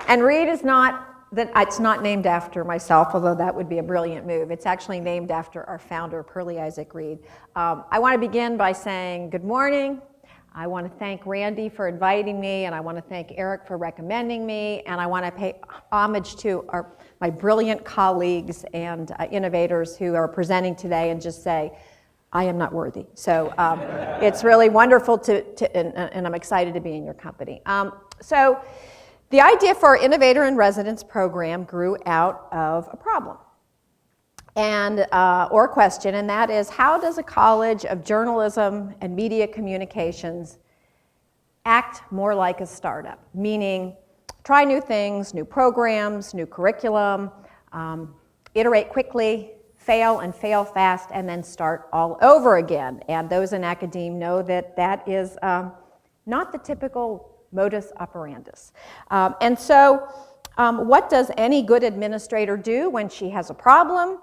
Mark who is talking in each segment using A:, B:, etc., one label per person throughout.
A: And Reed is not, it's not named after myself, although that would be a brilliant move. It's actually named after our founder, Pearlie Isaac Reed. I want to begin by saying good morning. I want to thank Randy for inviting me, and I want to thank Eric for recommending me, and I want to pay homage to my brilliant colleagues and innovators who are presenting today and just say, I am not worthy. So it's really wonderful and I'm excited to be in your company. So the idea for our Innovator-in-Residence program grew out of a problem or a question, and that is, how does a college of journalism and media communications act more like a startup? Meaning, try new things, new programs, new curriculum, iterate quickly, fail and fail fast, and then start all over again. And those in academia know that that is not the typical modus operandus. What does any good administrator do when she has a problem?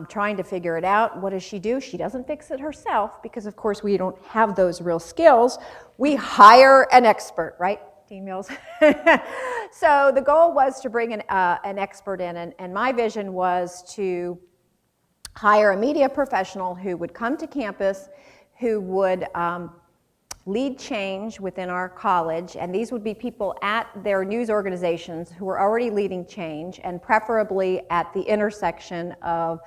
A: Trying to figure it out. What does she do? She doesn't fix it herself because, of course, we don't have those real skills. We hire an expert, right, Dean Mills? So the goal was to bring an expert in, and my vision was to hire a media professional who would come to campus, who would lead change within our college, and these would be people at their news organizations who were already leading change, and preferably at the intersection of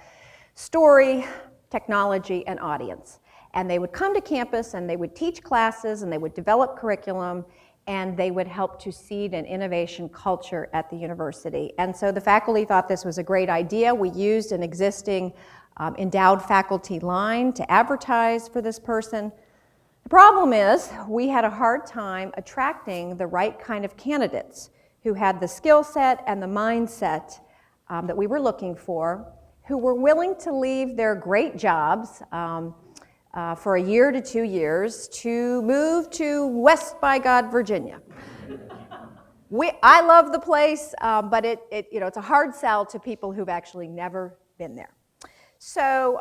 A: story, technology, and audience. And they would come to campus and they would teach classes and they would develop curriculum and they would help to seed an innovation culture at the university. And so the faculty thought this was a great idea. We used an existing endowed faculty line to advertise for this person. The problem is we had a hard time attracting the right kind of candidates who had the skill set and the mindset that we were looking for, who were willing to leave their great jobs for a year to 2 years to move to West by God, Virginia. I love the place, but it's a hard sell to people who've actually never been there. So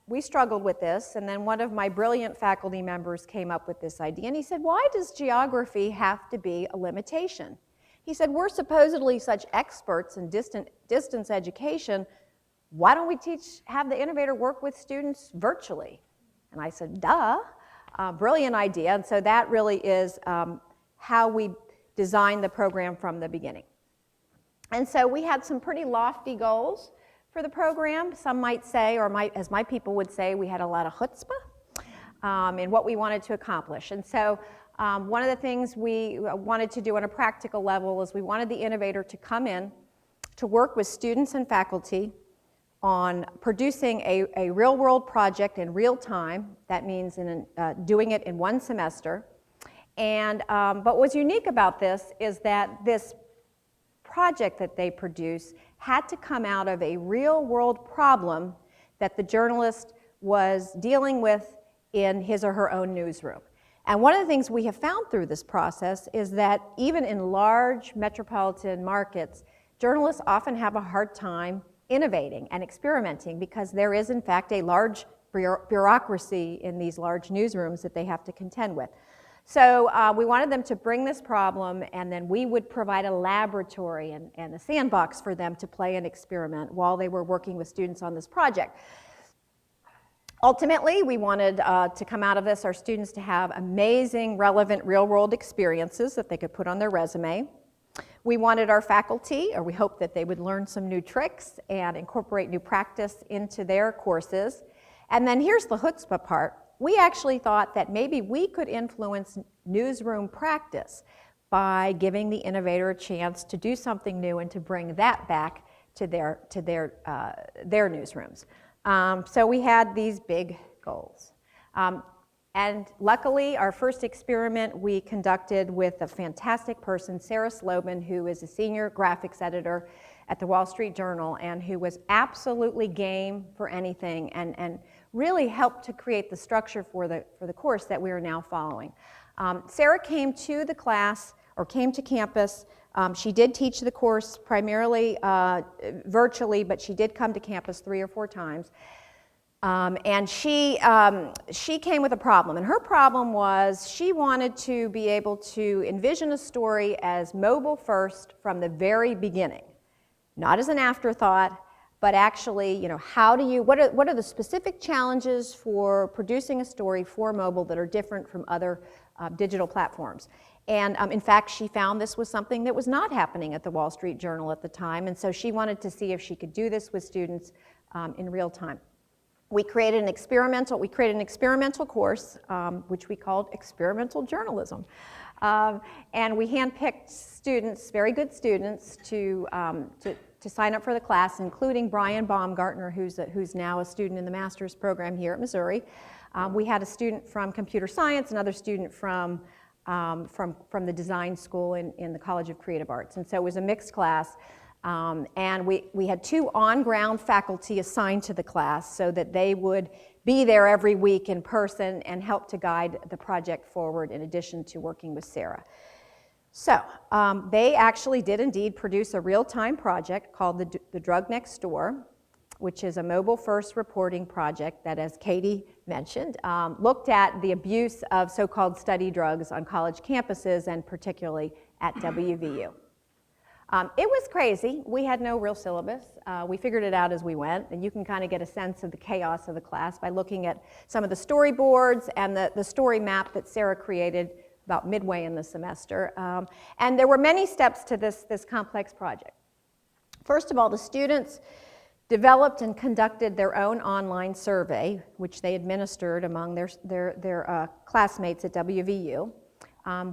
A: we struggled with this, and then one of my brilliant faculty members came up with this idea, and he said, why does geography have to be a limitation? He said, we're supposedly such experts in distance education, why don't we have the innovator work with students virtually? And I said, duh, brilliant idea, and so that really is how we designed the program from the beginning. And so we had some pretty lofty goals for the program. Some might say, or as my people would say, we had a lot of chutzpah in what we wanted to accomplish. And so one of the things we wanted to do on a practical level is we wanted the innovator to come in to work with students and faculty on producing a real-world project in real time. That means doing it in one semester. But what's unique about this is that this project that they produce had to come out of a real-world problem that the journalist was dealing with in his or her own newsroom. And one of the things we have found through this process is that even in large metropolitan markets, journalists often have a hard time innovating and experimenting because there is, in fact, a large bureaucracy in these large newsrooms that they have to contend with. So we wanted them to bring this problem, and then we would provide a laboratory and a sandbox for them to play and experiment while they were working with students on this project. Ultimately, we wanted to come out of this, our students to have amazing, relevant, real-world experiences that they could put on their resume. We wanted our faculty, or we hoped that they would learn some new tricks and incorporate new practice into their courses. And then here's the chutzpah part. We actually thought that maybe we could influence newsroom practice by giving the innovator a chance to do something new and to bring that back to their newsrooms. So we had these big goals. And luckily, our first experiment we conducted with a fantastic person, Sarah Slobin, who is a senior graphics editor at the Wall Street Journal and who was absolutely game for anything and really helped to create the structure for the course that we are now following. Sarah came to the class, or came to campus. She did teach the course primarily virtually, but she did come to campus 3 or 4 times. And she came with a problem, and her problem was she wanted to be able to envision a story as mobile first from the very beginning, not as an afterthought, but actually, you know, what are the specific challenges for producing a story for mobile that are different from other digital platforms? And in fact, she found this was something that was not happening at the Wall Street Journal at the time, and so she wanted to see if she could do this with students in real time. We created an experimental course, which we called experimental journalism. And we handpicked students, very good students, to sign up for the class, including Brian Baumgartner, who's now a student in the master's program here at Missouri. We had a student from computer science, another student from the design school in the College of Creative Arts. And so it was a mixed class. And we had 2 on-ground faculty assigned to the class so that they would be there every week in person and help to guide the project forward in addition to working with Sarah. So they actually did indeed produce a real-time project called the Drug Next Door, which is a mobile-first reporting project that, as Katie mentioned, looked at the abuse of so-called study drugs on college campuses and particularly at WVU. It was crazy. We had no real syllabus. We figured it out as we went, and you can kind of get a sense of the chaos of the class by looking at some of the storyboards and the story map that Sarah created about midway in the semester. And there were many steps to this complex project. First of all, the students developed and conducted their own online survey, which they administered among their classmates at WVU.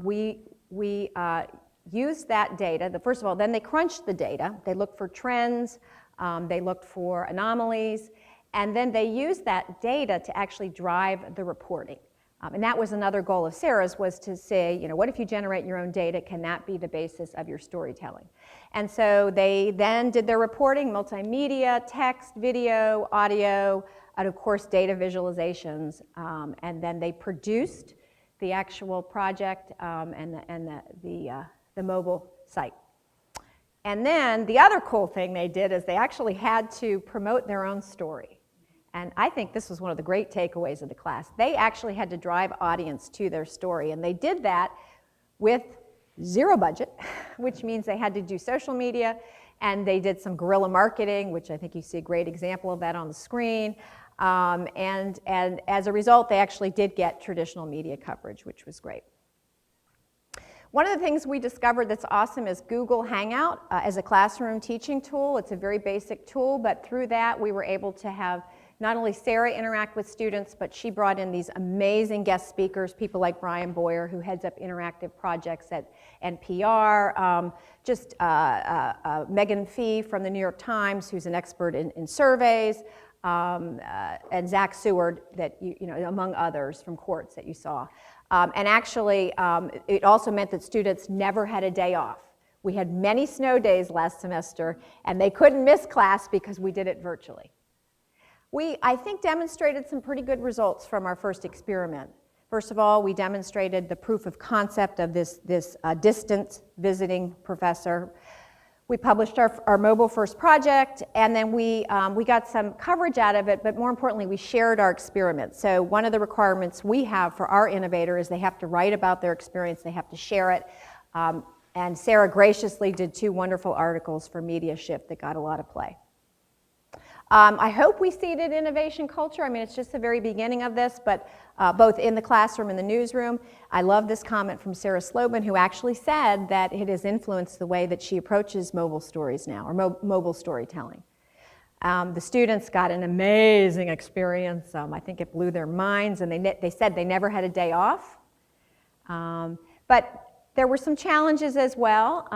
A: We used that data. First of all, then they crunched the data. They looked for trends, they looked for anomalies, and then they used that data to actually drive the reporting. And that was another goal of Sarah's, was to say, you know, what if you generate your own data? Can that be the basis of your storytelling? And so they then did their reporting, multimedia, text, video, audio, and of course data visualizations, and then they produced the actual project and the mobile site. And then the other cool thing they did is they actually had to promote their own story. And I think this was one of the great takeaways of the class. They actually had to drive audience to their story, and they did that with zero budget, which means they had to do social media, and they did some guerrilla marketing, which I think you see a great example of that on the screen. And as a result, they actually did get traditional media coverage, which was great. One of the things we discovered that's awesome is Google Hangout as a classroom teaching tool. It's a very basic tool, but through that we were able to have not only Sarah interact with students, but she brought in these amazing guest speakers, people like Brian Boyer, who heads up interactive projects at NPR, Megan Fee from the New York Times, who's an expert in surveys, and Zach Seward, that you know, among others from Quartz that you saw. And actually, it also meant that students never had a day off. We had many snow days last semester, and they couldn't miss class because we did it virtually. We, I think, demonstrated some pretty good results from our first experiment. First of all, we demonstrated the proof of concept of this distance visiting professor. We published our mobile first project, and then we got some coverage out of it, but more importantly, we shared our experiment. So one of the requirements we have for our innovator is they have to write about their experience, they have to share it, and Sarah graciously did 2 wonderful articles for Media Shift that got a lot of play. I hope we seeded innovation culture. I mean, it's just the very beginning of this, but both in the classroom and the newsroom. I love this comment from Sarah Slobin, who actually said that it has influenced the way that she approaches mobile stories now, or mobile storytelling. The students got an amazing experience. I think it blew their minds, and they said they never had a day off. But there were some challenges as well.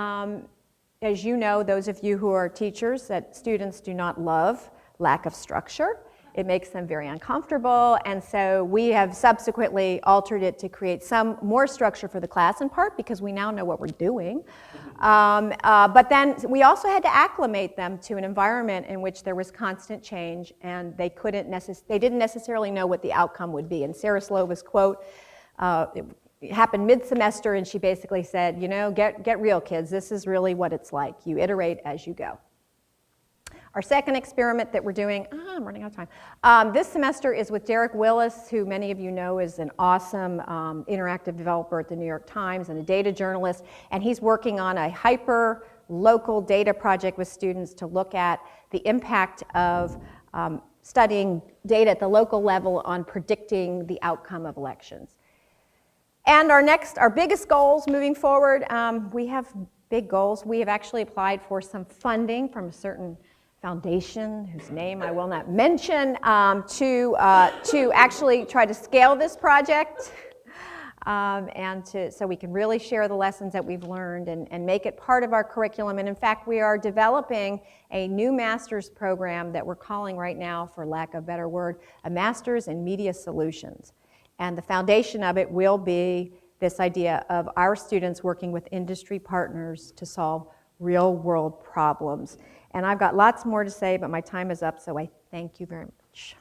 A: As you know, those of you who are teachers, that students do not love lack of structure. It makes them very uncomfortable, and so we have subsequently altered it to create some more structure for the class, in part because we now know what we're doing. But then we also had to acclimate them to an environment in which there was constant change, and they didn't necessarily know what the outcome would be. And Sarah Slobin's quote, it happened mid-semester, and she basically said, you know, get real, kids. This is really what it's like. You iterate as you go. Our second experiment that we're doing, I'm running out of time, this semester is with Derek Willis, who many of you know is an awesome interactive developer at the New York Times and a data journalist, and he's working on a hyper-local data project with students to look at the impact of studying data at the local level on predicting the outcome of elections. And our biggest goals moving forward, we have big goals. We have actually applied for some funding from a certain foundation, whose name I will not mention, to actually try to scale this project so we can really share the lessons that we've learned and make it part of our curriculum. And in fact, we are developing a new master's program that we're calling right now, for lack of a better word, a Master's in Media Solutions. And the foundation of it will be this idea of our students working with industry partners to solve real-world problems. And I've got lots more to say, but my time is up, so I thank you very much.